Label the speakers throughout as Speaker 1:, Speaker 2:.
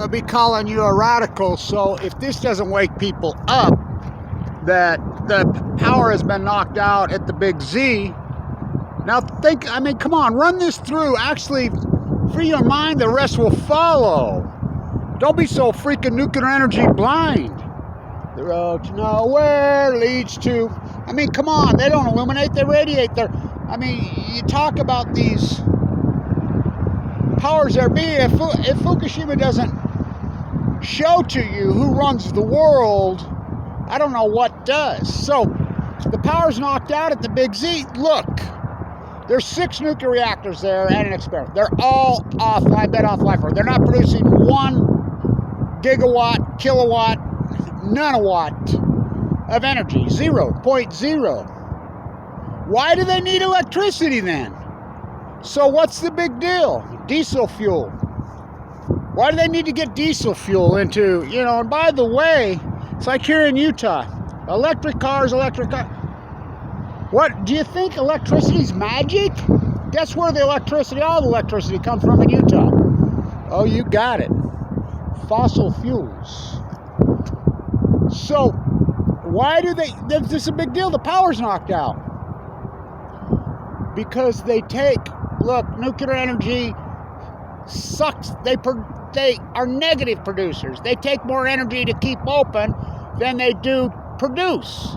Speaker 1: I'll be calling you a radical. So if this doesn't wake people up that the power has been knocked out at the big Z, now think, I mean, come on, run this through. Actually, free your mind, the rest will follow. Don't be so freaking nuclear energy blind. The road to nowhere leads to, I mean, come on, they don't illuminate, they radiate. I mean, you talk about these powers there be. If Fukushima doesn't show to you who runs the world, I don't know what does. So the power's knocked out at the big Z. Look, there's 6 nuclear reactors there and an experiment. They're all offline, bed offline. They're not producing 1 gigawatt, kilowatt, nanowatt of energy. 0.0. Why do they need electricity then? So what's the big deal? Diesel fuel. Why do they need to get diesel fuel into, you know, and by the way, it's like here in Utah, electric cars. What, do you think electricity's magic? Guess where the electricity, all the electricity comes from in Utah? Oh, you got it. Fossil fuels. So, why do they, this is a big deal, the power's knocked out. Because they take, look, nuclear energy sucks, they are negative producers. They take more energy to keep open than they do produce.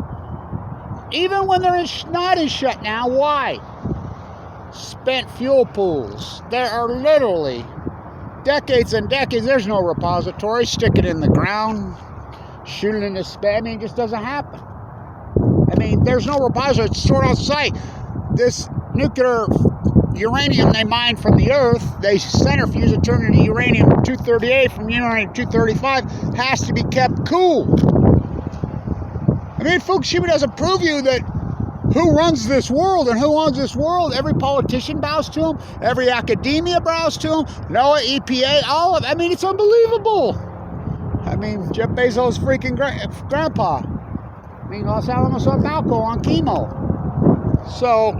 Speaker 1: Even when they're not in shutdown, why? Spent fuel pools. There are literally decades and decades, there's no repository. Stick it in the ground, shoot it in the space. I mean, it just doesn't happen. I mean, there's no repository, it's stored on site. This nuclear uranium they mine from the earth, they centrifuge it, turn it into uranium-238 from uranium-235, has to be kept cool. I mean, Fukushima doesn't prove you that who runs this world and who owns this world. Every politician bows to them, every academia bows to them, NOAA, EPA, all of it. I mean, it's unbelievable. I mean, Jeff Bezos' freaking grandpa. I mean, Los Alamos Malco on chemo. So,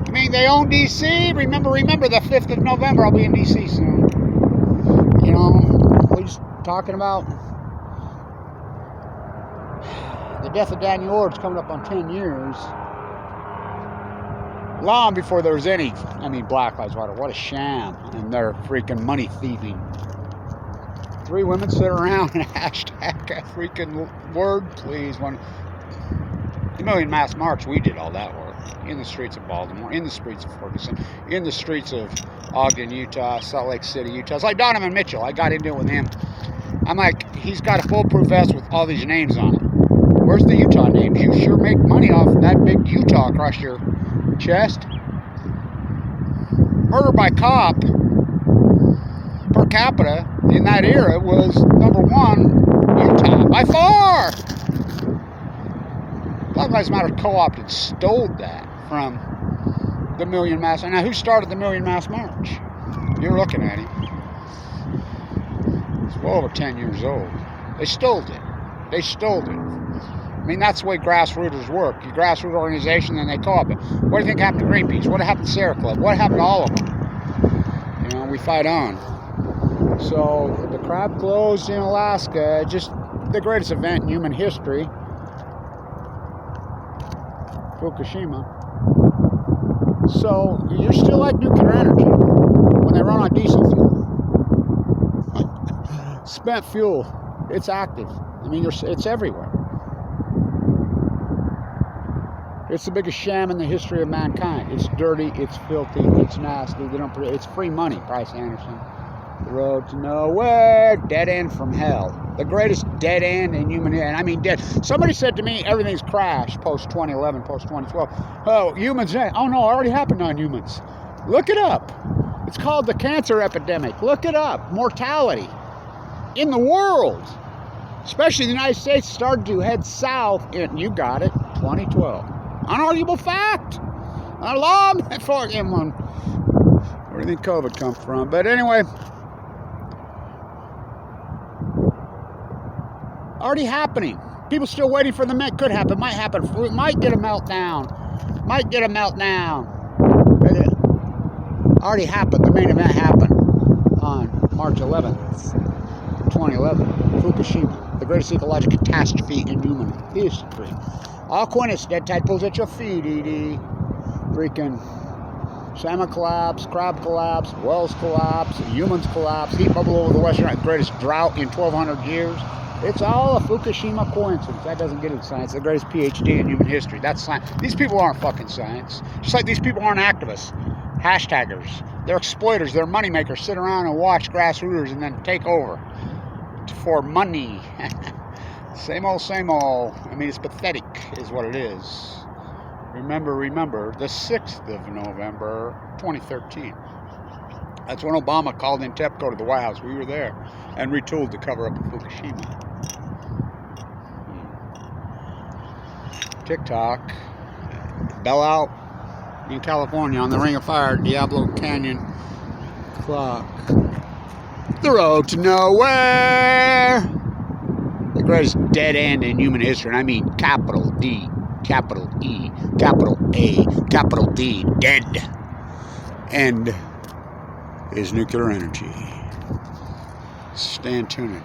Speaker 1: I mean, they own DC. Remember, the 5th of November, I'll be in DC soon. You know, we're just talking about the death of Daniel Ord's coming up on 10 years. Long before there was any, I mean, Black Lives Matter, what a sham. And they're freaking money thieving. 3 women sit around and hashtag a freaking word, please. The Million Mass March, we did all that work. In the streets of Baltimore, in the streets of Ferguson, in the streets of Ogden, Utah, Salt Lake City, Utah. It's like Donovan Mitchell. I got into it with him. I'm like, he's got a bulletproof vest with all these names on it. Where's the Utah names? You sure make money off that big Utah across your chest. Murder by cop per capita in that era was #1 Utah by far. Black Lives Matter co-opted, stole that from the Million Mass. Now, who started the Million Mass March? You're looking at him. It's well over 10 years old. They stole it. They stole it. I mean, that's the way grassrooters work. You grassroots organization, then they co-op it. What do you think happened to Greenpeace? What happened to Sierra Club? What happened to all of them? You know, we fight on. So, the crab closed in Alaska, just the greatest event in human history. Fukushima. So, you're still like nuclear energy when they run on diesel fuel. Spent fuel, it's active. I mean, it's everywhere. It's the biggest sham in the history of mankind. It's dirty, it's filthy, it's nasty. It's free money, Bryce Anderson. The road to nowhere, dead end from hell. The greatest dead end in human, and I mean dead. Somebody said to me, everything's crashed post 2011, post 2012. Oh, humans, oh no, it already happened on humans. Look it up. It's called the cancer epidemic. Look it up. Mortality in the world, especially the United States, started to head south in, you got it, 2012. Unarguable fact. Not long before him. Where do you think COVID come from? But anyway, already happening. People still waiting for the could happen, might happen. We might get a meltdown. Might get a meltdown. But it already happened. The main event happened on March 11th, 2011. Fukushima, the greatest ecological catastrophe in human history. All coincidence, dead tide pulls at your feet, Edie. Freaking salmon collapse, crab collapse, wells collapse, humans collapse, heat bubble over the western, greatest drought in 1,200 years. It's all a Fukushima coincidence. That doesn't get into science. The greatest PhD in human history. That's science. These people aren't fucking science. Just like these people aren't activists. Hashtaggers. They're exploiters. They're moneymakers. Sit around and watch grassrooters and then take over for money. Same old, same old. I mean, it's pathetic is what it is. Remember, the 6th of November, 2013. That's when Obama called in TEPCO to the White House. We were there and retooled to cover up Fukushima. TikTok, bell out in California on the Ring of Fire, Diablo Canyon clock. The road to nowhere. The greatest dead end in human history, and I mean capital D, capital E, capital A, capital D, dead end is nuclear energy. Stand tuned.